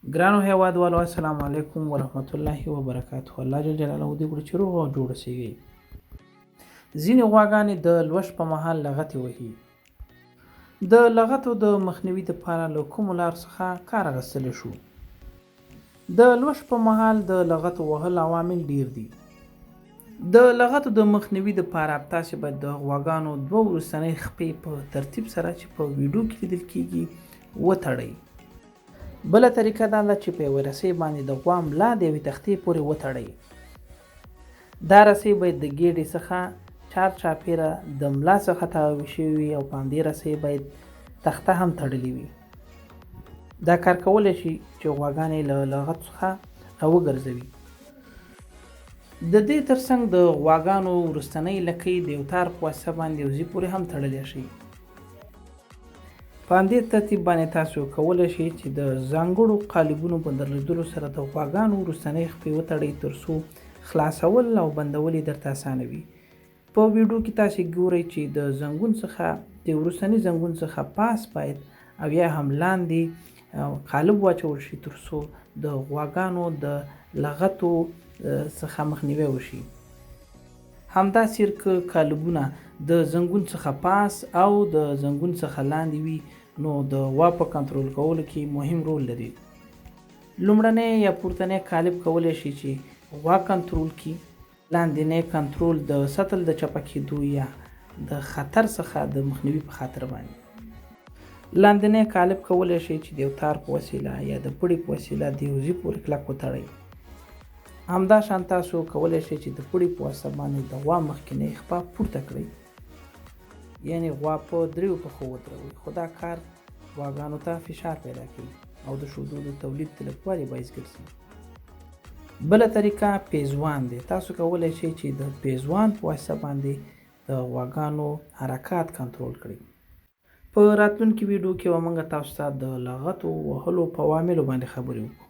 ګرانو هیوادوالو السلام علیکم ورحمت الله وبرکاته. الله جل جلاله دې کړي چې روغ او جوړ اوسئ. ځینې غواګانې د لوش په مهال لغتې وهي. د لغتو د مخنیوي دپاره له کومو لارو څخه کار اخیستلی شو؟ د لوش په مهال د لغتو وهل عوامل ډیر دي. د لغتو د مخنیوي دپاره تاسې باید د غواګانو دوه وروستنۍ خپې په ترتیب سره چې په ویډیو کې لیدل کیږي وتړئ. بله طریقه دا ده چې په یوه رسۍ باندې د غوا ملا د یوې تختې پورې وتړئ. دا رسۍ باید د ګېډې څخه چاپیره د ملا څخه تاوې شوې وي او په همدې رسۍ باید تخته هم تړلې وي. دا کار کولی شي چې غواګانې له لغت څخه راوګرځوي. د دې ترڅنګ د غواګانو وروستنۍ لکۍ د یو تار په واسطه باندې یو ځای پورې هم تړلی شي. په همدې ترتیب باندې تاسو کولی شئ چې د ځانګړو قالبونو په درلودلو سره د غواګانو وروستنۍ خپې وتړئ تر څو خلاصول او بندول یې درته اسانه وي. په ویډیو کې تاسې ګورئ چې د زنګون څخه د وروستني زنګون څخه پاس باید او یا هم لاندې قالب واچول شي تر څو د غواګانو د لغتو څخه مخنیوی وشي. همداسې که قالبونه د زنګون څخه پاس او د زنګون څخه لاندې وي نو د غوا په کنټرول کولو کې مهم رول لري. لومړنی یا پورتنی قالب کولی شي چې غوا کنټرول کړي. لاندینی کنټرول د سطل د چپه کېدو یا د خطر څخه د مخنیوي په خاطر باندې. لاندینی قالب کولی شي چې د یو تار په وسیله یا د پړي په وسیله د یو ځای پورې کلک وتړئ. همداشان تاسو کولی شئ چې د پړي په واسطه باندې د غوا مخکینۍ خپه پورته کړئ، یعنې غوا په دریو پښو ودروئ، خو دا کار غواګانو ته فشار پیدا کوي او د شیدو د تولید د لږوالي باعث ګرځي. بله طریقه پیزوان دی. تاسو کولی شئ چې د پیزوان په واسطه باندې د غواګانو حرکات کنټرول کړئ. په راتلونکي ویډیو کې به موږ تاسو ته د لغتو وهلو په عواملو باندې خبرې وکړو.